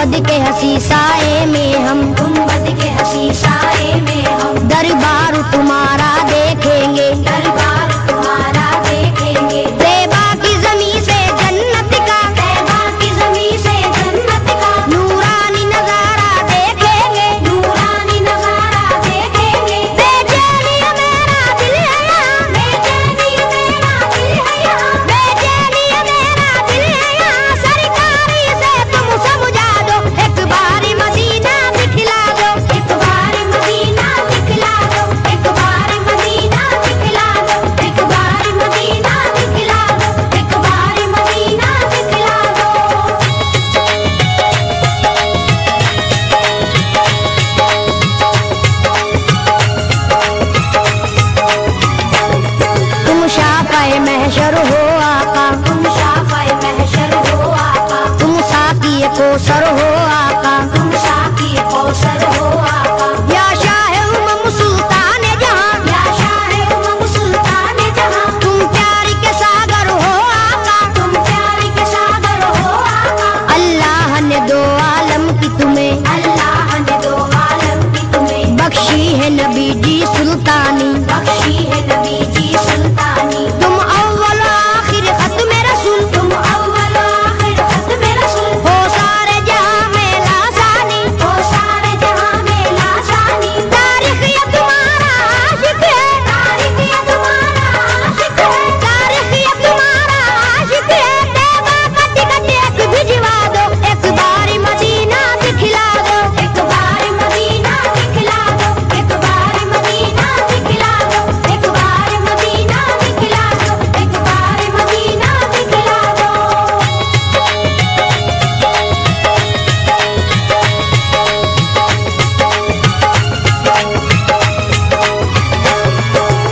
गुंबद के हसी साए में हम, गुंबद के हसी साए में हम दरबार तुम्हारा देखेंगे, दरबार तुम्हारा देखेंगे। तैबा की ज़मीं से जन्नत का, तैबा की ज़मीं से जन्नत का नूरानी नजारा देखेंगे, नूरानी नजारा देखेंगे। बेचैनी मेरा दिल है यहाँ, बेचैनी मेरा दिल है यहाँ, बेचैनी मेरा दिल है यहाँ, सरकारी से तुम समझा दो, एक बारी मदीना दिखला दो, एक बार मदीना दिखला दो, एक बार मदीना दिखला दो, एक बार मदीना दिखला दो, एक बार मदीना दिखला दो। तुम शाफ़ाए महशर हो आका, तुम शाफ़ाए महशर हो आका, तुम साक़ी कौसर हो आका, तुम साक़ी कौसर हो आका। या शाह उम्म सुल्तान जहां, या शाह उम्म सुल्तान जहां, तुम प्यार के सागर हो आका, तुम प्यार के सागर हो आका। अल्लाह ने दो आलम की तुम्हें, अल्लाह ने दो आलम की तुम्हें बख्शी है नबी जी सुल्तानी, बख्शी है नबी जी सुल्तानी। तुम अव्वल आखिर खत्म रसूल, तुम अव्वल आखिर खत्म रसूल, हो सारे जहां में लासानी, हो सारे जहां में लासानी। तारीख ये तुम्हारा आशिक है, तारीख ये तुम्हारा आशिक है, तारीख ये तुम्हारा आशिक है, तैबा का टिकट एक भिजवा दो, एक बारी मदीना दिखला दो, एक बार मदीना दिखला दो, एक बार मदीना दिखला दो, एक बार मदीना दिखला दो, एक बार मदीना दिखला दो।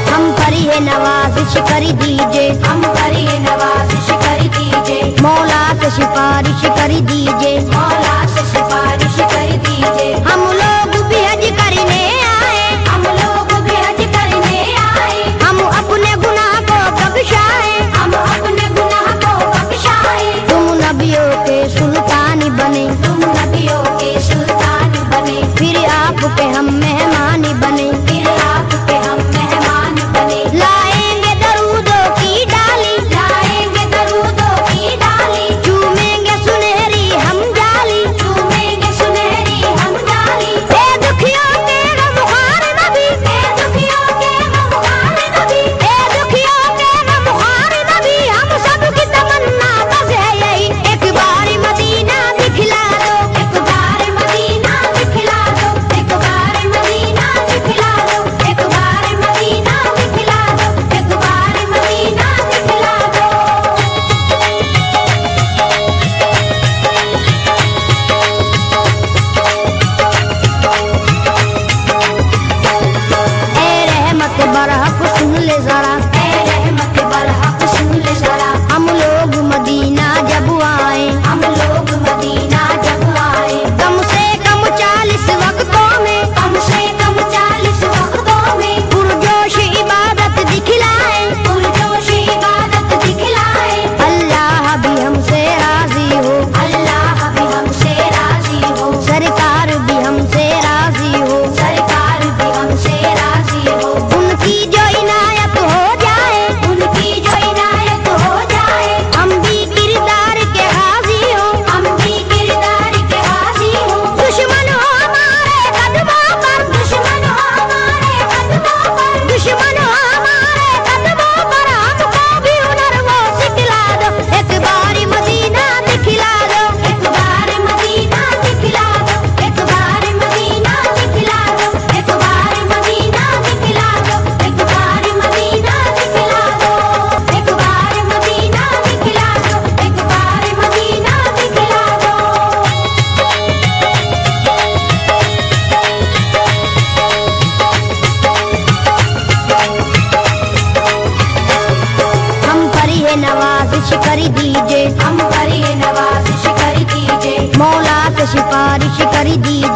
हम पर ये नवाजिश कर दीजिए, हम पर ये नवाजिश कर दीजिए, मौला से सिफारिश कर दीजिए, मौला से सिफारिश कर दीजिए। हम लोग भी हज करने आए, हम लोग भी हज करने आए, हम अपने गुनाह को बख्शाए, हम अपने गुनाह को बख्शाए। तुम नबियों के सुल्तान बने, तुम नबियों के सुल्तान बने, फिर आपके हम मेहमान बने, फिर आपके हम मेहमान बने। लाएंगे दरूदों की डाली, लाएंगे दरूदों की डाली, चूमेंगे सुनहरी हम जाली, चूमेंगे सुनहरी हम डाली। ए दुखियों के गमख्वार नबी, ए दुखियों के गमख्वार नबी, ए दुखियों के गमख्वार नबी, हम सब की तमन्ना बस है यही, एक बारी मदीना दिखला दो, एक बार मदीना दिखला दो, एक बार मदीना दिखला दो, एक बार मदीना दिखला दो, एक बार मदीना दिखला दो। ए रहमत बरहक सुन ले जरा, ऐ रहमत बरहक सुन ले जरा, हम लोग मदीना जब आए, हम लोग मदीना जब आए, कम से कम 40 वक्तों में, कम से कम 40 वक्तों में पुरजोश इबादत दिखलाए, पुरजोश इबादत दिखलाए। अल्लाह भी हमसे राजी हो, अल्लाह भी हमसे राजी हो, सरकार भी हमसे राजी हो, सरकार भी हमसे राजी हो। उनकी जो इनायत हो जाए, उनकी जो इनायत हो जाए, हम भी किरदार के हाजी हो, हम भी किरदार के हाजी हो। दुश्मन हो हमारे कदमों पर, दुश्मन हो हमारे कदमों पर, दुश्मन हो हमारे कदमों पर, हमको भी हुनर वो सिखला दो, एक बारी मदीना दिखला दो, एक बार मदीना दिखला दो, एक बार मदीना दिखला दो, एक बार मदीना दिखला दो, एक बार मदीना दिखला दो, एक बार मदीना दिखला दो, एक बार मदीना दिखला दो। हम पर ये नवाजिश कर दीजिए, हम पर ये नवाजिश कर दीजिए, मौला से सिफारिश कर दीजिए।